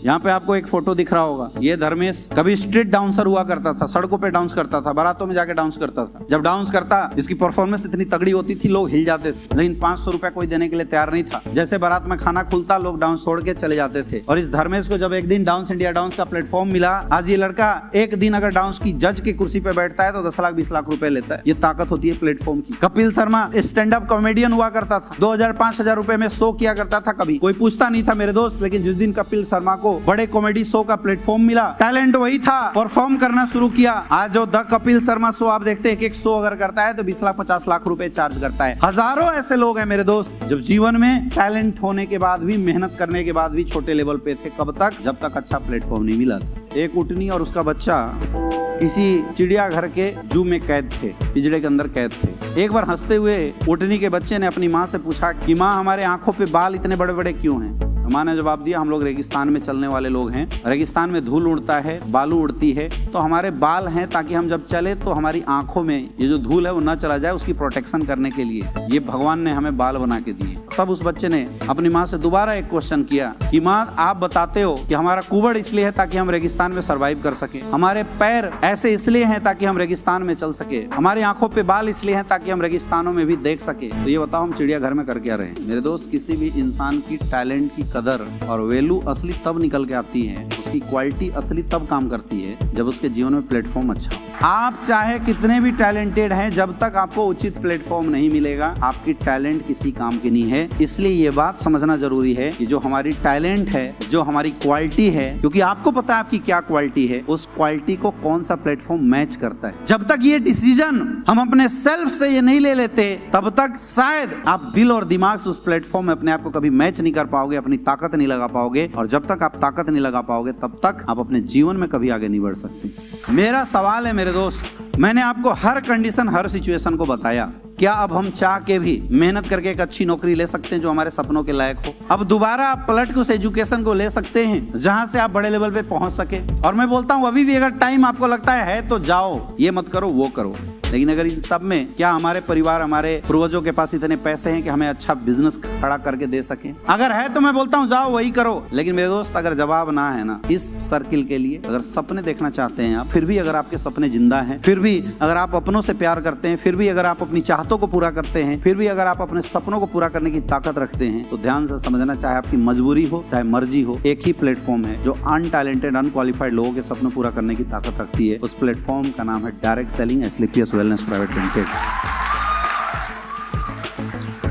यहाँ पे आपको एक फोटो दिख रहा होगा, ये धर्मेश कभी स्ट्रीट डांसर हुआ करता था, सड़कों पे डांस करता था, बारातों में जाके डांस करता था। जब डांस करता, इसकी परफॉर्मेंस इतनी तगड़ी होती थी, लोग हिल जाते थे, लेकिन 500 रुपया कोई देने के लिए तैयार नहीं था। जैसे बारात में खाना खुलता, लोग डांस छोड़ के चले जाते थे। और इस धर्मेश को जब एक दिन डांस इंडिया डांस का प्लेटफॉर्म मिला, आज ये लड़का एक दिन अगर डांस की जज की कुर्सी पे बैठता है तो 10 लाख 20 लाख रुपए लेता है। ये ताकत होती है प्लेटफॉर्म की। Kapil Sharma stand up comedian हुआ करता था, 2000-5000 रुपए में शो किया करता था, कभी कोई पूछता नहीं था मेरे दोस्त। लेकिन जिस दिन कपिल शर्मा को बड़े कॉमेडी शो का प्लेटफॉर्म मिला, टैलेंट वही था, परफॉर्म करना शुरू किया। आज जो द कपिल शर्मा शो आप देखते हैं, एक शो अगर करता है तो 20 लाख 50 लाख रुपए चार्ज करता है। हजारों ऐसे लोग हैं मेरे दोस्त जब जीवन में टैलेंट होने के बाद भी, मेहनत करने के बाद भी छोटे लेवल पे थे। कब तक? जब तक अच्छा प्लेटफॉर्म नहीं मिला था। एक उटनी और उसका बच्चा किसी चिड़ियाघर के जू में कैद थे, पिंजरे के अंदर कैद थे। एक बार हंसते हुए उटनी के बच्चे ने अपनी माँ से पूछा कि माँ, हमारे आंखों पे बाल इतने बड़े बड़े क्यों हैं? माँ ने जवाब दिया, हम लोग रेगिस्तान में चलने वाले लोग हैं, रेगिस्तान में धूल उड़ता है, बालू उड़ती है, तो हमारे बाल हैं ताकि हम जब चले तो हमारी आंखों में ये जो धूल है वो न चला जाए, उसकी प्रोटेक्शन करने के लिए ये भगवान ने हमें बाल बना के दिए। तब उस बच्चे ने अपनी माँ से दोबारा एक क्वेश्चन किया कि माँ, आप बताते हो कि हमारा कुबड़ इसलिए है ताकि हम रेगिस्तान में सर्वाइव कर सके, हमारे पैर ऐसे इसलिए हैं ताकि हम रेगिस्तान में चल सके, हमारी आंखों पे बाल इसलिए हैं ताकि हम रेगिस्तानों में भी देख सके, तो ये बताओ हम चिड़ियाघर में कर क्या रहे हैं? मेरे दोस्त, किसी भी इंसान की टैलेंट की कदर और वैल्यू असली तब निकल के आती है, उसकी क्वालिटी असली तब काम करती है जब उसके जीवन में प्लेटफॉर्म अच्छा हो। आप चाहे कितने भी टैलेंटेड हैं, जब तक आपको उचित प्लेटफॉर्म नहीं मिलेगा, आपकी टैलेंट किसी काम की नहीं है। इसलिए ये बात समझना जरूरी है कि जो हमारी टैलेंट है, जो हमारी क्वालिटी है, क्योंकि आपको पता है आपकी क्या क्वालिटी है, उस क्वालिटी को कौन सा प्लेटफॉर्म मैच करता है। जब तक ये डिसीजन हम अपने सेल्फ से ये नहीं ले लेते, तब तक शायद आप दिल और दिमाग से उस प्लेटफॉर्म में अपने आप को कभी मैच नहीं कर पाओगे, अपनी ताकत नहीं लगा पाओगे। और जब तक आप ताकत नहीं लगा पाओगे, तब तक आप अपने जीवन में कभी आगे नहीं बढ़ सकते। मेरा सवाल है मेरे दोस्त, मैंने आपको हर कंडीशन, हर सिचुएशन को बताया, क्या अब हम चाह के भी मेहनत करके एक अच्छी नौकरी ले सकते हैं जो हमारे सपनों के लायक हो? अब दोबारा आप पलट के उस एजुकेशन को ले सकते हैं जहां से आप बड़े लेवल पे पहुंच सके? और मैं बोलता हूं, अभी भी अगर टाइम आपको लगता है तो जाओ, ये मत करो वो करो। लेकिन अगर इन सब में क्या हमारे परिवार, हमारे पूर्वजों के पास इतने पैसे हैं कि हमें अच्छा बिजनेस खड़ा करके दे सके? अगर है तो मैं बोलता हूँ जाओ वही करो। लेकिन मेरे दोस्त, अगर जवाब ना है ना इस सर्किल के लिए, अगर सपने देखना चाहते हैं आप, फिर भी अगर आपके सपने जिंदा हैं, फिर भी अगर आप अपनों से प्यार करते हैं, फिर भी अगर आप अपनी चाहतों को पूरा करते हैं, फिर भी अगर आप अपने सपनों को पूरा करने की ताकत रखते हैं, तो ध्यान से समझना, चाहे आपकी मजबूरी हो चाहे मर्जी हो, एक ही प्लेटफॉर्म है जो अनटैलेंटेड, अनक्वालिफाइड लोगों के सपने पूरा करने की ताकत रखती है। उस प्लेटफॉर्म का नाम है डायरेक्ट सेलिंग एसलीपीएस वेलनेस प्राइवेट लिमिटेड।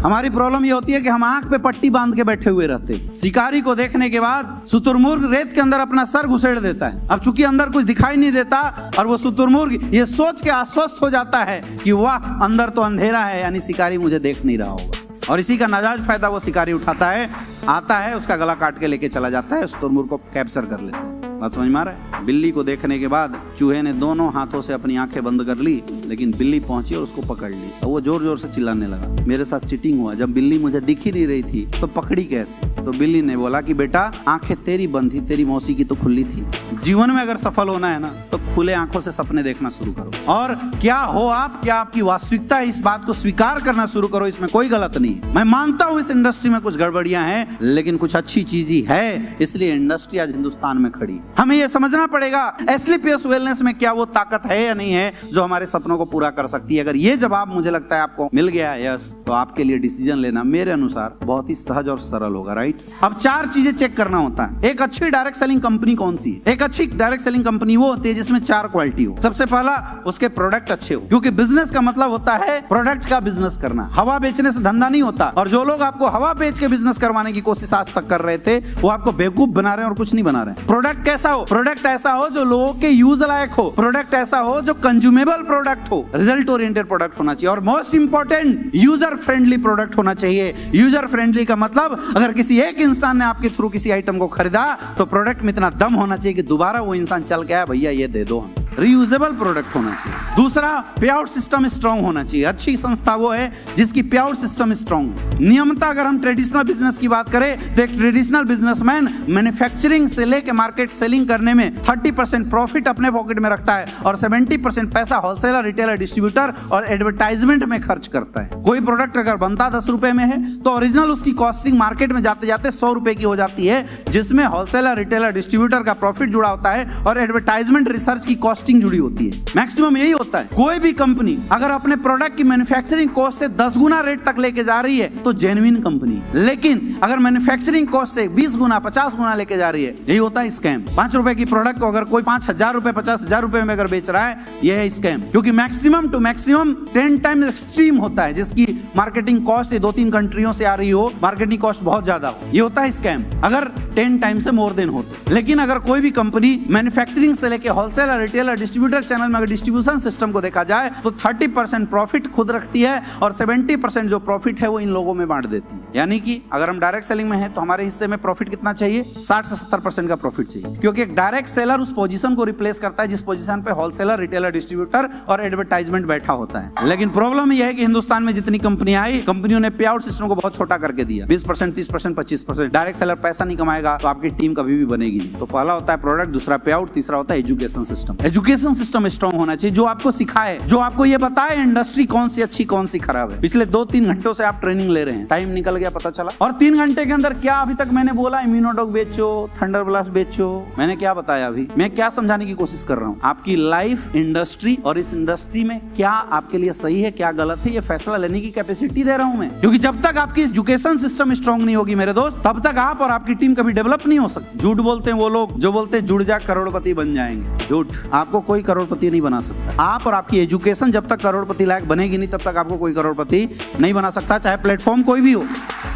हमारी प्रॉब्लम ये होती है कि हम आंख पे पट्टी बांध के बैठे हुए रहते हैं। शिकारी को देखने के बाद शुतुरमुर्ग रेत के अंदर अपना सर घुसेड़ देता है। अब चूंकि अंदर कुछ दिखाई नहीं देता और वो शुतुरमुर्ग ये सोच के आश्वस्त हो जाता है कि वाह, अंदर तो अंधेरा है, यानी शिकारी मुझे देख नहीं रहा होगा। और इसी का नाजायज फायदा वो शिकारी उठाता है, आता है, उसका गला काट के लेके चला जाता है, शुतुरमुर्ग को कैप्चर कर लेता है। बात समझ में आ रहा है? बिल्ली को देखने के बाद चूहे ने दोनों हाथों से अपनी आंखें बंद कर ली, लेकिन बिल्ली पहुंची और उसको पकड़ ली। और वो जोर जोर से चिल्लाने लगा, मेरे साथ चीटिंग हुआ, जब बिल्ली मुझे दिख ही नहीं रही थी तो पकड़ी कैसे? तो बिल्ली ने बोला कि बेटा, आंखें तेरी बंद थी, तेरी मौसी की तो खुली थी। जीवन में अगर सफल होना है ना, तो खुले आंखों से सपने देखना शुरू करो। और क्या हो आप, क्या आपकी वास्तविकता है, इस बात को स्वीकार करना शुरू करो। इसमें कोई गलत नहीं। मैं मानता हूँ इस इंडस्ट्री में कुछ गड़बड़ियां हैं, लेकिन कुछ अच्छी चीज ही है, इसलिए इंडस्ट्री आज हिंदुस्तान में खड़ी। हमें यह समझना पड़ेगा एसलीपीएस वेलनेस में क्या वो ताकत है या नहीं है जो हमारे सपनों को पूरा कर सकती है। अगर ये जवाब मुझे लगता है आपको मिल गया यस, तो आपके लिए डिसीजन लेना मेरे अनुसार बहुत ही सहज और सरल होगा। राइट? अब 4 चीजें चेक करना होता है। एक अच्छी डायरेक्ट सेलिंग कंपनी कौन सी है? एक अच्छी डायरेक्ट सेलिंग कंपनी वो होती है जिसमें 4 क्वालिटी हो। सबसे पहला, उसके प्रोडक्ट अच्छे हो, क्योंकि बिजनेस का मतलब होता है प्रोडक्ट का बिजनेस करना। हवा बेचने से धंधा नहीं होता। और जो लोग आपको हवा बेच के बिजनेस करवाने की कोशिश आज तक कर रहे थे, वो आपको बेवकूफ बना रहे हैं और कुछ नहीं बना रहे। प्रोडक्ट कैसा हो? प्रोडक्ट ऐसा हो जो लोगों के यूज लायक हो। प्रोडक्ट ऐसा हो जो कंज्यूमेबल प्रोडक्ट हो, रिजल्ट ओरिएंटेड प्रोडक्ट होना चाहिए। और most important, user friendly product होना चाहिए। यूजर फ्रेंडली का मतलब, अगर किसी एक इंसान ने आपके थ्रू किसी आइटम को खरीदा, तो प्रोडक्ट में इतना दम होना चाहिए कि दोबारा वो इंसान चल के आया, भैया ये दे दो। रीयूजेबल प्रोडक्ट होना चाहिए। दूसरा, पे आउट सिस्टम स्ट्रांग होना चाहिए। अच्छी संस्था वो है जिसकी पे आउट सिस्टम स्ट्रांग है। नियमता अगर हम ट्रेडिशनल बिजनेस की बात करें तो एक ट्रेडिशनल बिजनेसमैन मैन्युफैक्चरिंग से लेके मार्केट सेलिंग करने में 30% प्रॉफिट अपने पॉकेट में रखता है और 70% पैसा होलसेलर, रिटेलर, डिस्ट्रीब्यूटर और एडवर्टाइजमेंट में खर्च करता है। कोई प्रोडक्ट अगर बनता 10 रुपए में है तो ओरिजिनल उसकी कॉस्टिंग मार्केट में जाते जाते 100 रुपए की हो जाती है, जिसमें होलसेलर, रिटेलर, डिस्ट्रीब्यूटर का प्रॉफिट जुड़ा होता है और एडवर्टाइजमेंट, रिसर्च की कॉस्टिंग जुड़ी होती है। मैक्सिमम यही होता है। कोई भी कंपनी अगर अपने प्रोडक्ट की मैन्युफैक्चरिंग कॉस्ट से 10 गुना रेट तक लेके जा रही है तो जेन्युइन कंपनी। लेकिन अगर मैन्युफैक्चरिंग कॉस्ट से 20 गुना, 50 गुना लेके जा रही है, यही होता है स्कैम। 5 रुपए की प्रोडक्ट को अगर कोई 5,000 रुपए, 50,000 रुपए में अगर बेच रहा है, यह है स्कैम। क्योंकि maximum to maximum 10 time extreme होता है, जिसकी मार्केटिंग कॉस्ट 2-3 कंट्रियों से आ रही हो, मार्केटिंग कॉस्ट बहुत ज्यादा हो, ये होता है स्कैम। अगर 10 टाइम से मोर देन होते। लेकिन अगर कोई भी कंपनी मैन्युफैक्चरिंग से लेके होलसेलर, रिटेलर, डिस्ट्रीब्यूटर चैनल में अगर डिस्ट्रीब्यूशन सिस्टम को देखा जाए तो 30% प्रॉफिट खुद रखती है और 70% जो प्रॉफिट है वो इन लोगों में बांट देती है। यानी कि अगर हम डायरेक्ट सेलिंग में हैं तो हमारे हिस्से में प्रॉफिट कितना चाहिए? 60 से 70% का प्रॉफिट चाहिए। क्योंकि एक डायरेक्ट सेलर उस पोजीशन को रिप्लेस करता है जिस पोजीशन पे होलसेलर, रिटेलर, डिस्ट्रीब्यूटर और एडवर्टाइजमेंट बैठा होता है। लेकिन प्रॉब्लम यह है कि हिंदुस्तान में जितनी कंपनियां आई, कंपनियों ने पे आउट सिस्टम को बहुत छोटा करके दिया। 20%, 30%, 25%। डायरेक्ट सेलर पैसा नहीं कमाएगा तो आपकी टीम कभी भी बनेगी नहीं। तो पहला होता है प्रोडक्ट, दूसरा पे आउट, तीसरा होता है education system. Education system strong होना चाहिए, जो आपको सिखाए, जो आपको ये बताए इंडस्ट्री कौन सी अच्छी, कौन सी खराब है। पिछले 2-3 घंटों से आप ट्रेनिंग ले रहे हैं, टाइम निकल गया पता चला। और 3 घंटे के अंदर क्या अभी तक मैंने बोला? इम्यूनोडॉक बेचो, थंडर ब्लास्ट बेचो, मैंने क्या बताया? अभी मैं क्या समझाने की कोशिश कर रहा हूँ? आपकी लाइफ, इंडस्ट्री और इस इंडस्ट्री में क्या आपके लिए सही है, क्या गलत है, ये फैसला लेने की कैपेसिटी दे रहा हूं मैं। क्योंकि जब तक आपकी एजुकेशन सिस्टम स्ट्रांग नहीं होगी मेरे दोस्त, तब तक आप और आपकी टीम कभी डेवलप नहीं हो सकती। झूठ बोलते हैं वो लोग जो बोलते हैं जुड़ जा करोड़पति बन जाएंगे। झूठ, आपको कोई करोड़पति नहीं बना सकता। आप और आपकी एजुकेशन जब तक करोड़पति लायक बनेगी नहीं, तब तक आपको कोई करोड़पति नहीं बना सकता, चाहे प्लेटफॉर्म कोई भी हो।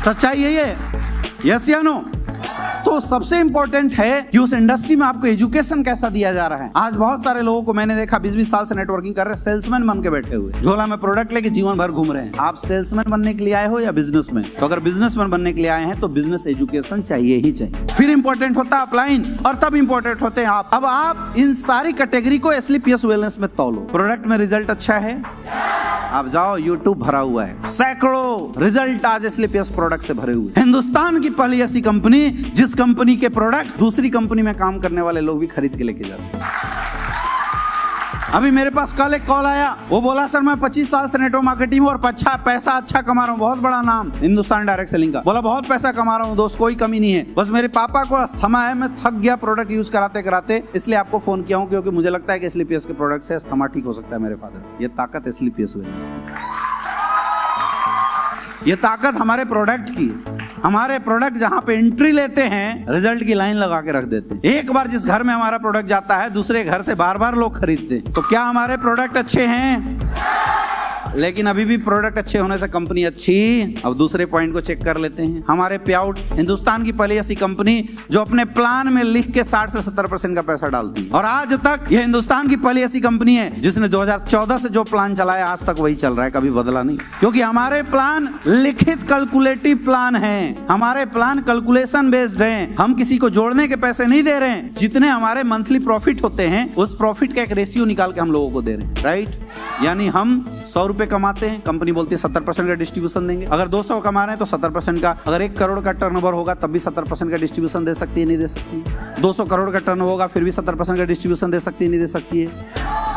सच्चाई यही है, यस या नो? तो सबसे इंपॉर्टेंट है कि उस इंडस्ट्री में आपको एजुकेशन कैसा दिया जा रहा है। आज बहुत सारे लोगों को मैंने देखा 20-20 साल से नेटवर्किंग कर रहे, सेल्समैन बन के बैठे हुए, झोला में प्रोडक्ट लेके जीवन भर घूम रहे हैं। आप सेल्समैन बनने के लिए आए हो या बिजनेसमैन? तो अगर बिजनेसमैन बनने के लिए आए हैं तो बिजनेस एजुकेशन चाहिए ही चाहिए। फिर इंपॉर्टेंट होता है अपलाइन, और तब इंपॉर्टेंट होते हैं आप। अब आप इन सारी कैटेगरी को एसलीपीएस वेलनेस में तौलो। प्रोडक्ट में रिजल्ट अच्छा है, आप जाओ, यूट्यूब भरा हुआ है, सैकड़ों रिजल्ट आज एसलीपीएस प्रोडक्ट से भरे हुए। हिंदुस्तान की पहली ऐसी कंपनी जिस कंपनी के प्रोडक्ट दूसरी कंपनी में काम करने वाले लोग भी खरीद के लेके जाते हैं। अभी मेरे पास कल एक कॉल आया, वो बोला सर मैं 25 साल से नेटवर्क मार्केटिंग में और पैसा अच्छा कमा रहा हूँ, बहुत बड़ा नाम हिंदुस्तान डायरेक्ट सेलिंग का। बोला बहुत पैसा कमा रहा हूँ दोस्त, कोई कमी नहीं है, बस मेरे पापा को अस्थमा है, मैं थक गया प्रोडक्ट यूज कराते कराते, इसलिए आपको फोन किया हूँ क्योंकि मुझे लगता है कि एसलीपीएस के प्रोडक्ट से अस्थमा ठीक हो सकता है मेरे फादर। ये ताकत एसलीपीएस वेलनेस, ये ताकत हमारे प्रोडक्ट की। हमारे प्रोडक्ट जहां पे एंट्री लेते हैं, रिजल्ट की लाइन लगा के रख देते हैं। एक बार जिस घर में हमारा प्रोडक्ट जाता है, दूसरे घर से बार-बार लोग खरीदते हैं। तो क्या हमारे प्रोडक्ट अच्छे हैं? लेकिन अभी भी प्रोडक्ट अच्छे होने से कंपनी अच्छी। अब दूसरे पॉइंट को चेक कर लेते हैं। हमारे पे आउट, हिंदुस्तान की पहली ऐसी कंपनी जो अपने प्लान में लिख के 60 से 70% का पैसा डालती है। और आज तक ये हिंदुस्तान की पहली ऐसी कंपनी है जिसने 2014 से जो प्लान चलाया आज तक वही चल रहा है, कभी बदला नहीं। क्योंकि हमारे प्लान लिखित कैलकुलेटिव प्लान है, हमारे प्लान कैलकुलेशन बेस्ड हैं। हम किसी को जोड़ने के पैसे नहीं दे रहे हैं, जितने हमारे मंथली प्रॉफिट होते हैं उस प्रॉफिट का एक रेशियो निकाल के हम लोगों को दे रहे हैं, राइट? यानी हम 100 रुपए कमाते हैं, कंपनी बोलती है 70% का डिस्ट्रीब्यूशन देंगे। अगर 200 कमा रहे हैं तो 70% का। अगर 1 करोड़ का टर्नओवर होगा तब भी 70% का डिस्ट्रीब्यूशन दे सकती है, नहीं दे सकती? 200 करोड़ का टर्नओवर होगा फिर भी 70% का डिस्ट्रीब्यूशन दे सकती है, नहीं दे सकती है?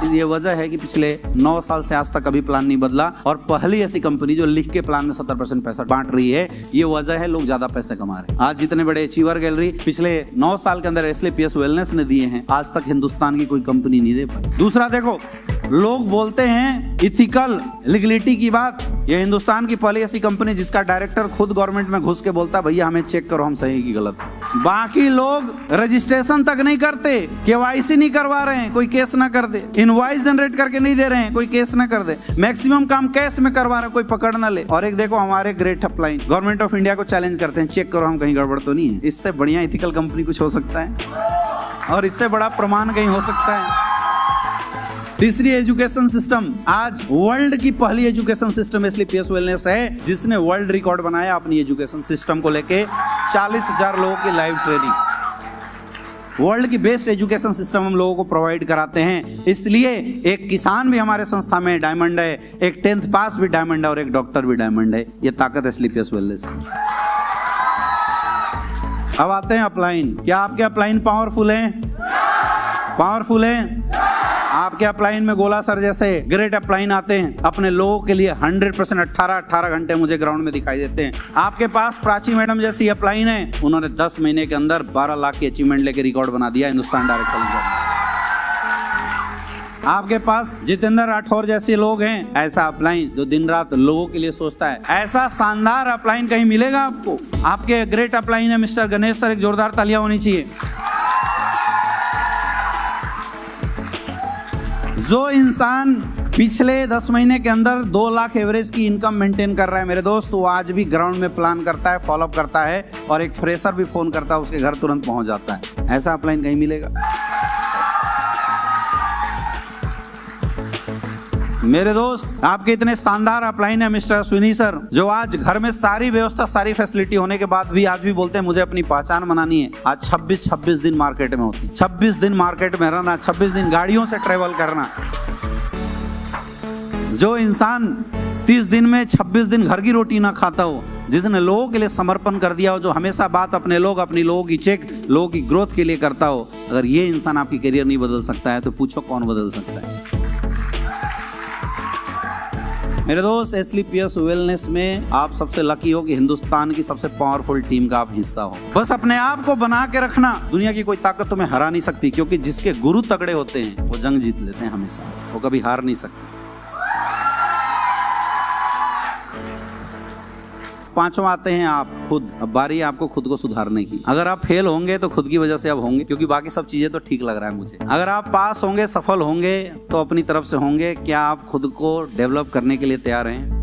ये वजह है कि पिछले 9 साल से आज तक कभी प्लान नहीं बदला और पहली ऐसी कंपनी जो लिख के प्लान में 70% पैसा बांट रही है। ये वजह है लोग ज्यादा पैसे कमा रहे हैं। आज जितने बड़े अचीवर गैलरी पिछले 9 साल के अंदर एसलीपीएस वेलनेस ने दिए हैं, आज तक हिंदुस्तान की कोई कंपनी नहीं दे पाई। दूसरा देखो, लोग बोलते हैं इथिकल लीगलिटी की बात। ये हिंदुस्तान की पहली ऐसी कंपनी जिसका डायरेक्टर खुद गवर्नमेंट में घुस के बोलता है भैया हमें चेक करो हम सही की गलत है। बाकी लोग रजिस्ट्रेशन तक नहीं करते, केवाईसी नहीं करवा रहे हैं, कोई केस ना कर दे। इनवॉइस जनरेट करके नहीं दे रहे हैं, कोई केस ना कर दे। मैक्सिमम काम कैश में करवा रहे हैं, कोई पकड़ ना ले। और एक देखो हमारे great upline government of India को चैलेंज करते हैं, चेक करो हम कहीं गड़बड़ तो नहीं है। इससे बढ़िया इथिकल कंपनी कुछ हो सकता है और इससे बड़ा प्रमाण कहीं हो सकता है? तीसरी एजुकेशन सिस्टम, आज वर्ल्ड की पहली एजुकेशन सिस्टम एसलीपीएस वेलनेस है जिसने वर्ल्ड रिकॉर्ड बनाया अपनी एजुकेशन सिस्टम को लेके। 40,000 लोगों की लाइव ट्रेनिंग। वर्ल्ड की बेस्ट एजुकेशन सिस्टम हम लोगों को प्रोवाइड कराते हैं। इसलिए एक किसान भी हमारे संस्था में डायमंड है, एक 10th पास भी डायमंड है और एक डॉक्टर भी डायमंड है। ये ताकत है स्लीपियस वेलनेस। अब आते हैं अपलाइन। क्या आपके अपलाइन पावरफुल हैं? पावरफुल हैं? आपके अपलाइन में गोला सर जैसे ग्रेट अपलाइन आते हैं अपने लोगों के लिए 100% 18 घंटे मुझे ग्राउंड में दिखाई देते हैं। आपके पास प्राची मैडम जैसी अपलाइन है, उन्होंने 10 महीने के अंदर 12 लाख की अचीवमेंट लेके रिकॉर्ड बना दिया हिंदुस्तान डायरेक्ट सेलिंग। आपके पास जितेंद्र राठौर जैसे लोग हैं, ऐसा अपलाइन जो दिन रात लोगों के लिए सोचता है। ऐसा शानदार अपलाइन कहीं मिलेगा आपको? आपके ग्रेट अपलाइन है मिस्टर गणेश सर, एक जोरदार तालियां होनी चाहिए। जो इंसान पिछले 10 महीने के अंदर 2 लाख एवरेज की इनकम मेंटेन कर रहा है मेरे दोस्त, वो आज भी ग्राउंड में प्लान करता है, फॉलोअप करता है और एक फ्रेशर भी फोन करता है, उसके घर तुरंत पहुंच जाता है। ऐसा अपलाइन कहीं मिलेगा? मेरे दोस्त आपके इतने शानदार अपलाइन है मिस्टर अश्विनी सर, जो आज घर में सारी व्यवस्था सारी फैसिलिटी होने के बाद भी आज भी बोलते हैं मुझे अपनी पहचान बनानी है। आज 26 दिन मार्केट में होती, 26 दिन मार्केट में रहना, 26 दिन गाड़ियों से ट्रेवल करना। जो इंसान 30 दिन में 26 दिन घर की रोटी ना खाता हो, जिसने लोगों के लिए समर्पण कर दिया हो, जो हमेशा बात अपने लोग अपनी लोगों की चेक लोगों की ग्रोथ के लिए करता हो, अगर ये इंसान आपकी करियर नहीं बदल सकता है तो पूछो कौन बदल सकता है? मेरे दोस्त स्लीपियस वेलनेस में आप सबसे लकी हो कि हिंदुस्तान की सबसे पावरफुल टीम का आप हिस्सा हो। बस अपने आप को बना के रखना, दुनिया की कोई ताकत तुम्हें हरा नहीं सकती, क्योंकि जिसके गुरु तगड़े होते हैं वो जंग जीत लेते हैं हमेशा, वो कभी हार नहीं सकते। 5वां आते हैं आप खुद। अब बारी है आपको खुद को सुधारने की। अगर आप फेल होंगे तो खुद की वजह से अब होंगे, क्योंकि बाकी सब चीजें तो ठीक लग रहा है मुझे। अगर आप पास होंगे, सफल होंगे तो अपनी तरफ से होंगे। क्या आप खुद को डेवलप करने के लिए तैयार हैं?